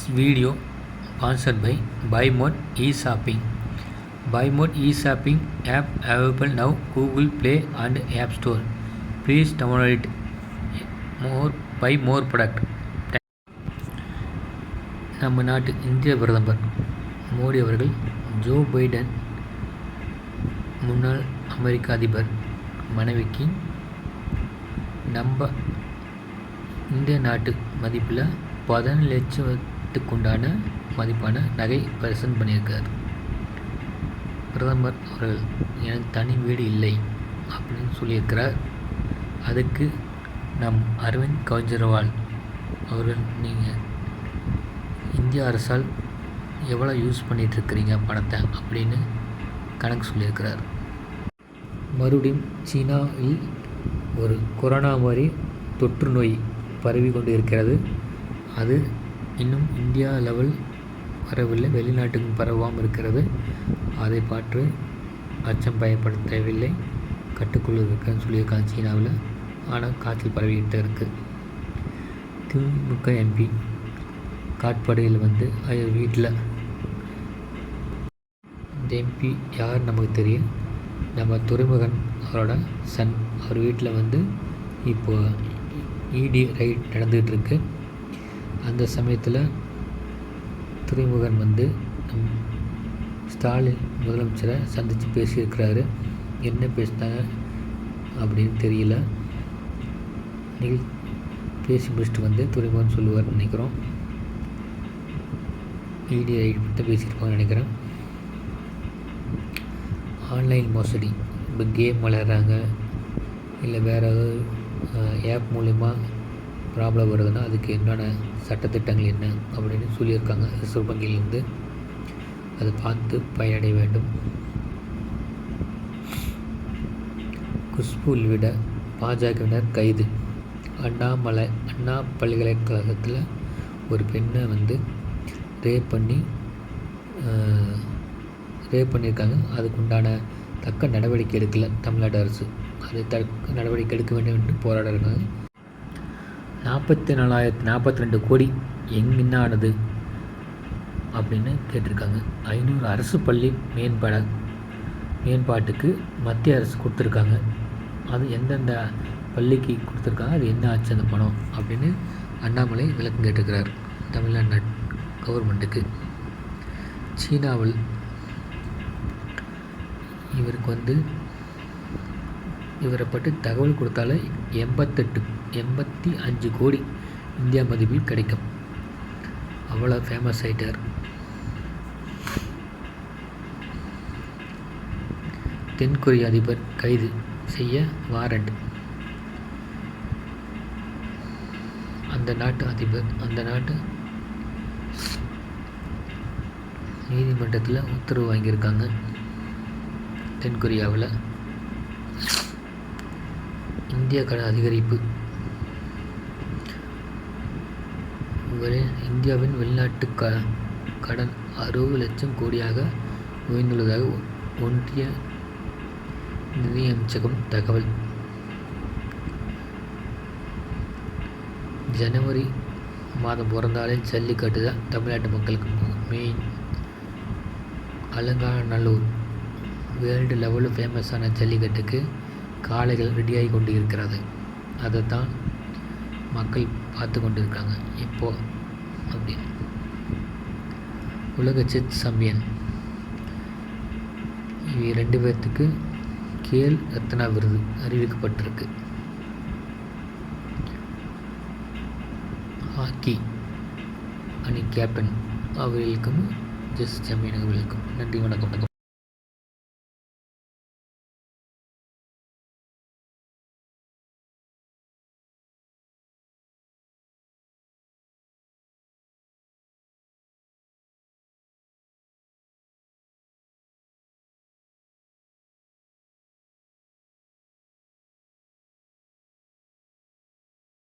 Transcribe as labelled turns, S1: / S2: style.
S1: This video sponsored by Buy Mode eShopping. Buy Mode eShopping app available now Google Play and App Store. Please download it. Buy more product. நம்ம நாட்டு இந்திய பிரதமர் மோடி அவர்கள் Joe Biden முன்னாள் அமெரிக்க அதிபர் மனைவிக்கு நம்ம இந்திய நாட்டு மதிப்பில் 17 லட்சத்துக்குண்டான மதிப்பான நகை பிரசன்ட் பண்ணியிருக்கார். பிரதமர் அவர்கள் எனக்கு தனி வீடு இல்லை அப்படின்னு சொல்லியிருக்கிறார். அதுக்கு நம் அரவிந்த் கெஜ்ரிவால் அவர்கள் நீங்கள் இந்திய அரசால் எவ்வளோ யூஸ் பண்ணிகிட்ருக்கிறீங்க பணத்தை அப்படின்னு கணக்கு சொல்லியிருக்கிறார். மறுபடியும் சீனாவில் ஒரு கொரோனா மாதிரி தொற்று நோய் பரவி கொண்டு இருக்கிறது. அது இன்னும் இந்தியா லெவல் வரவில்லை, வெளிநாட்டுக்கும் பரவாமல் இருக்கிறது. அதை பார்த்து அச்சம் பயப்பட தேவையில்லை, கட்டுக்குள் இருக்குன்னு சொல்லியிருக்காங்க சீனாவில். ஆனால் காய்ச்சல் பரவிக்கிட்டு இருக்குது. திமுக எம்பி காட்பாடியில் வீட்டில் இந்த எம்பி யார் நமக்கு தெரியும், நம்ம துறைமுகன் அவரோட சன். அவர் வீட்டில் இப்போது இடி ரைட் நடந்துகிட்ருக்கு. அந்த சமயத்தில் துறைமுகன் ஸ்டாலின் முதலமைச்சரை சந்தித்து பேசியிருக்கிறாரு. என்ன பேசினாங்க அப்படின்னு தெரியல. பேசி முடிச்சுட்டு துறைமுகன் சொல்லுவார்னு நினைக்கிறோம். இடி ரைட் பற்றி பேசியிருப்பாங்கன்னு நினைக்கிறேன். ஆன்லைன் மோசடி, இப்போ கேம் விளையாடுறாங்க இல்லை வேறு ஏதாவது ஆப் மூலிமா ப்ராப்ளம் வருதுன்னா அதுக்கு என்னென்ன சட்டத்திட்டங்கள் என்ன அப்படின்னு சொல்லியிருக்காங்க ரிசர்வ் வங்கியிலேருந்து. அதை பார்த்து பயனடைய வேண்டும். குஷ்பு உள்ளிட்ட பாஜகவினர் கைது. அண்ணா பல்கலைக்கழகத்தில் ஒரு பெண்ணை ரேப் பண்ணியிருக்காங்க. அதுக்குண்டான தக்க நடவடிக்கை எடுக்கலை தமிழ்நாடு அரசு. அதை நடவடிக்கை எடுக்க வேண்டும் என்று போராடுறாங்க. 44,042 கோடி என்ன ஆனது அப்படின்னு கேட்டிருக்காங்க. 500 அரசு பள்ளி மேம்பாட்டுக்கு மத்திய அரசு கொடுத்துருக்காங்க. அது எந்தெந்த பள்ளிக்கு கொடுத்துருக்காங்க, அது என்ன ஆச்சு அந்த பணம் அப்படின்னு அண்ணாமலை விளக்கம் கேட்டிருக்கிறார் தமிழ்நாடு கவர்மெண்ட்டுக்கு. சீனாவில் இவருக்கு இவரை பற்றி தகவல் கொடுத்தாலே 85 கோடி இந்தியா மதிப்பில் கிடைக்கும். அவ்வளோ ஃபேமஸ் ஆகிட்டார். தென்கொரிய அதிபர் கைது செய்ய வாரண்ட். அந்த நாட்டு நீதிமன்றத்தில் உத்தரவு வாங்கியிருக்காங்க. தென்கொரியாவில் இந்திய கடன் அதிகரிப்பு. இந்தியாவின் வெளிநாட்டு கடன் 60 லட்சம் கோடியாக உயர்ந்துள்ளதாக ஒன்றிய நிதியமைச்சகம் தகவல். ஜனவரி மாதம் பிறந்தாலே ஜல்லிக்கட்டு தான் தமிழ்நாட்டு மக்களுக்கு மெயின். அலங்காநல்லூர் வேர்ல்டு லெவலில் ஃபேமஸான ஜல்லிக்கட்டுக்கு காளைகள் ரெடியாகி கொண்டு இருக்கிறது. அதை தான் மக்கள் பார்த்து கொண்டு இருக்காங்க இப்போது. அப்படி உலக செஸ் சாம்பியன் இவங்க 2 பேர்த்துக்கு கேல் ரத்னா விருது அறிவிக்கப்பட்டிருக்கு. ஹாக்கி அணி கேப்டன் அவர்களுக்கும் செஸ் சாம்பியன் அவர்களுக்கும் நன்றி, வணக்கம்.